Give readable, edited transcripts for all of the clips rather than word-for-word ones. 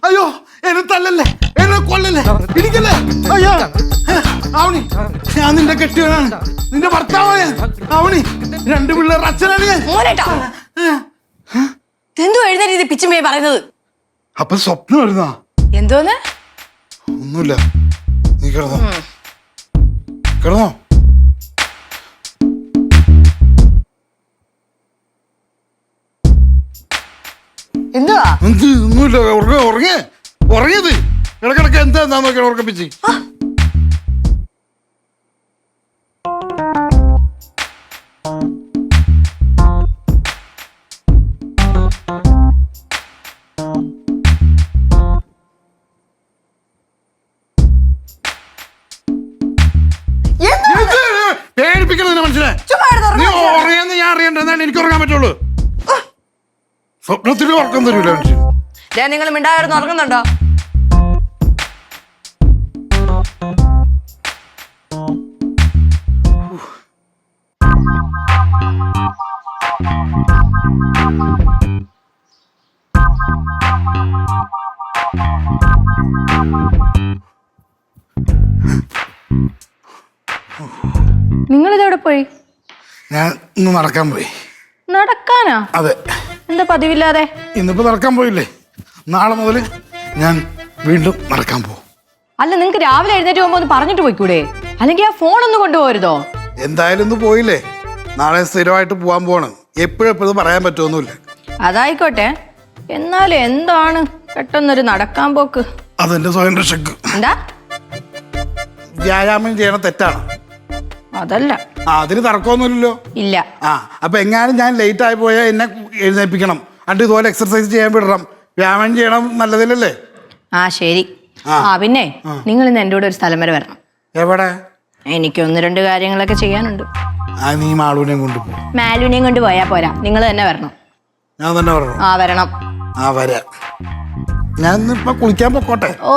അയ്യോ എന്നെ തല്ലല്ലേ, എന്നെ കൊല്ലല്ലേ, ഇടിക്കല്ലേ. അയ്യോ ആവണി, ഞാൻ നിന്റെ കെട്ടിയവനാണ്, നിന്റെ ഭർത്താവാണ് ഞാൻ. ആവണി, 2 പിള്ളേർ അച്ഛനാണ് ഞാൻ. എന്തോ എഴുന്നേറ്റ് പിച്ചുമേ പറയുന്നത്? അപ്പൊ സ്വപ്നം വരുന്ന എന്തോന്ന്? ഒന്നുമില്ല, നീ കിടന്നോ കിടന്നോ. എന്തുവാ? ഒന്നുമില്ല, ഉറങ്ങിയത് ഇടക്കിടക്ക് എന്താ നോക്കിയാൽ ഉറക്കപ്പിച്ച്. പേടിപ്പിക്കണ മനുഷ്യനെ. നീ ഉറങ്ങിയെന്ന് ഞാൻ അറിയണ്ട, എന്നാലും എനിക്ക് ഉറങ്ങാൻ പറ്റുള്ളൂ. സ്വപ്നത്തിലും ഉറക്കം തരൂല മനുഷ്യൻ. നിങ്ങൾ മിണ്ടായിരുന്നു ഉറങ്ങുന്നുണ്ടോ? നിങ്ങളിതെവിടെ പോയി? ഞാൻ ഇന്ന് നടക്കാൻ പോയി. നടക്കാനാ? അതെ. എന്താ പതിവില്ലാതെ? ഇന്നിപ്പോ നടക്കാൻ പോയില്ലേ, നാളെ മുതൽ ഞാൻ വീണ്ടും നടക്കാൻ പോകും. അല്ല, നിങ്ങക്ക് രാവിലെ എഴുന്നേറ്റ് പോകുമ്പോ ഒന്ന് പറഞ്ഞിട്ട് പോയിക്കൂടെ? അല്ലെങ്കിൽ ആ ഫോൺ ഒന്ന് കൊണ്ടുപോരുതോ? എന്തായാലും ഇന്ന് പോയില്ലേ, നാളെ സ്ഥിരമായിട്ട് പോവാൻ പോണ്. എപ്പോഴും പറയാൻ പറ്റുമൊന്നുമില്ല. അതായിക്കോട്ടെ, എന്നാലും എന്താണ് പെട്ടെന്നൊരു നടക്കാൻ പോക്ക്? അതെന്റെ സ്വയം രക്ഷക്ക്. എന്താ? വ്യായാമം ചെയ്യണ തെറ്റാണ്. അതല്ല. അതിന് തർക്കമൊന്നുമില്ലല്ലോ. ഇല്ല. അപ്പൊ എങ്ങാനും ഞാൻ ലേറ്റ് ആയി പോയാൽ എന്നെ എഴുന്നേൽപ്പിക്കണം, അണ്ട് ഇതുപോലെ എക്സർസൈസ് ചെയ്യാൻ വിടണം, വ്യായാമം ചെയ്യണം. നല്ലതില്ലല്ലേ? ശരി. പിന്നെ നിങ്ങൾ ഇന്ന് എൻ്റെ കൂടെ ഒരു സ്ഥലം വരെ വരണം. എവിടെ? എനിക്ക് 1-2 കാര്യങ്ങളൊക്കെ ചെയ്യാനുണ്ട്. നീ മാളൂനെയും കൊണ്ടുപോ. മാലൂനെയും കൊണ്ട് പോയാ പോരാ, നിങ്ങൾ തന്നെ വരണം. ഞാൻ തന്നെ വരണം? വരണം. വരാം. ഞാൻ ഇപ്പൊ കുളിക്കാൻ പൊക്കോട്ടെ. ഓ.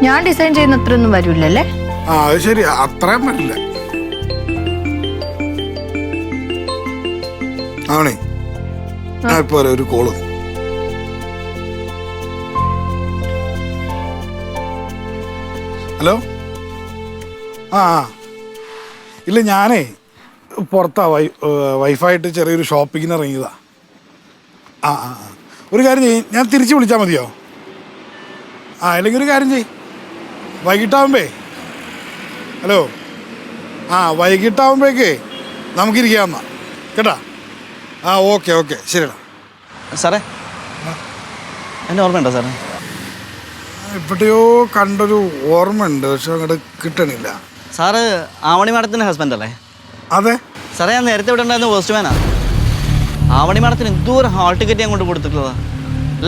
ഞാൻ ഡിസൈൻ ചെയ്യുന്ന അത്രയൊന്നും വരില്ലല്ലേ? അത് ശരി, അത്രയും വരില്ല. ആണേ, ഞാൻ ഇപ്പൊ ഒരു കോള്. ഹലോ. ഇല്ല, ഞാനേ പുറത്താ വൈഫായിട്ട് ചെറിയൊരു ഷോപ്പിങ്ങിന് ഇറങ്ങിയതാ. ഒരു കാര്യം ചെയ്യ്, ഞാൻ തിരിച്ച് വിളിച്ചാൽ മതിയോ? അല്ലെങ്കിൽ ഒരു കാര്യം ചെയ്യ്, വൈകിട്ടാവുമ്പേ. ഹലോ. വൈകിട്ടാവുമ്പോഴേക്കേ നമുക്കിരിക്കാമെന്നാ കേട്ടാ. ഓക്കെ ശരിടാ. സാറേ, എന്നെ ഓർമ്മയുണ്ടോ സാറേ? എവിടെയോ കണ്ടൊരു ഓർമ്മയുണ്ട്, പക്ഷെ അങ്ങോട്ട് കിട്ടണില്ല. സാറ് ആവണി മാഡത്തിൻ്റെ ഹസ്ബൻഡ് അല്ലേ? അതെ സാറേ, ഞാൻ നേരത്തെ ഇവിടെ ഉണ്ടായിരുന്ന പോസ്റ്റ്മാനാ. ആവണി മാഡത്തിന് എന്തോരം ഹാൾ ടിക്കറ്റ് ഞാൻ കൊണ്ട് കൊടുത്തിട്ടുള്ളതാ.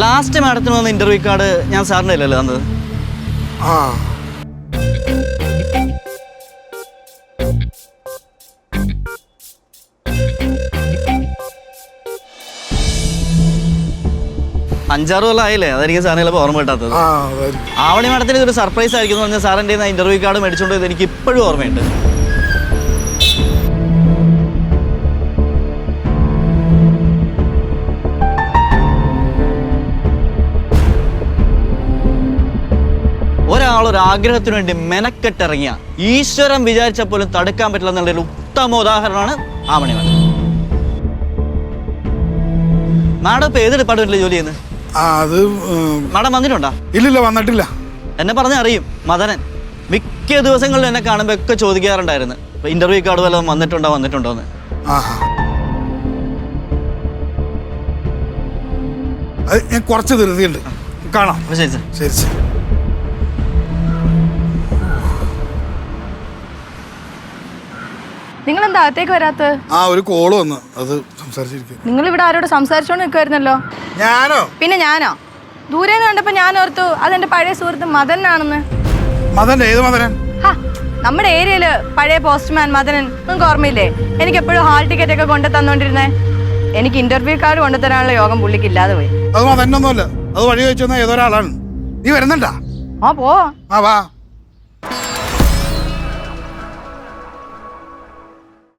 ലാസ്റ്റ് മാഡത്തിന് വന്ന ഇൻ്റർവ്യൂ കാർഡ് ഞാൻ സാറിൻ്റെ അല്ലല്ലോ തന്നത്. ആ 5-6 കൊല്ലം ആയില്ലേ, അതായിരിക്കും സാറിന് ചിലപ്പോൾ ഓർമ്മ കിട്ടാത്തത്. ആവണി മാഡത്തിന് ഇതൊരു സർപ്രൈസ് ആയിരിക്കും എന്ന് പറഞ്ഞാൽ സാറിൻ്റെ ഇൻ്റർവ്യൂ കാർഡ് മേടിച്ചുകൊണ്ട് എനിക്ക് ഇപ്പോഴും ഓർമ്മയുണ്ട്. ഒരാളൊരു ആഗ്രഹത്തിന് വേണ്ടി മെനക്കെട്ടിറങ്ങിയ ഈശ്വരൻ വിചാരിച്ച പോലും തടുക്കാൻ പറ്റില്ല എന്നുള്ളൊരു ഉത്തമ ഉദാഹരണമാണ് ആവണി മാഡം. മാഡം ഇപ്പൊ ഏത് ഡിപ്പാർട്ട്മെന്റിൽ ജോലി ചെയ്യുന്നത്? മാഡം വന്നിട്ടുണ്ടോ? ഇല്ലില്ല, വന്നിട്ടില്ല. എന്നെ പറഞ്ഞാൽ അറിയും, മദനൻ. മിക്ക ദിവസങ്ങളിലും എന്നെ കാണുമ്പോൾ ഒക്കെ ചോദിക്കാറുണ്ടായിരുന്നു ഇന്റർവ്യൂ കാർഡ് വല്ലതും വന്നിട്ടുണ്ടോന്ന്. ഞാൻ കുറച്ച് ധൃതിയുണ്ട്, കാണാം. ശരി സാർ. ശരി. നിങ്ങൾ എന്താ അകത്തേക്ക് വരാത്തത്? ആ ഒരു കോള് വന്ന് അത് സംസാരിച്ചിരിക്കും. നിങ്ങൾ ഇവിടെ ആരോട് സംസാരിച്ചോണ്ട് നിൽക്കുമായിരുന്നല്ലോ. ഞാനോ? പിന്നെ ഞാനോ? ദൂരെ നിന്ന് കണ്ടപ്പോ ഞാൻ ഓർത്തു അതെന്റെ പഴയ സുഹൃത്ത് മദനാണെന്ന്. മദൻ? ഏത് മദനൻ? ഹാ, നമ്മുടെ ഏരിയയില് പഴയ പോസ്റ്റ്മാൻ മദനൻ, നിങ്ങൾക്ക് ഓർമ്മയില്ലേ? എനിക്ക് എപ്പോഴും ഹാൾ ടിക്കറ്റ് ഒക്കെ കൊണ്ടു തന്നോണ്ടിരുന്നേ. എനിക്ക് ഇന്റർവ്യൂ കാർഡ് കൊണ്ടുതരാനുള്ള യോഗം പുള്ളിക്ക് ഇല്ലാതെ പോയി. അത് മദനൊന്നുമല്ല, അത് വഴി വെച്ചെന്ന ഏതൊരാളാണ്. നീ വരുന്നുണ്ടാ? ആ പോ. ആ വാ.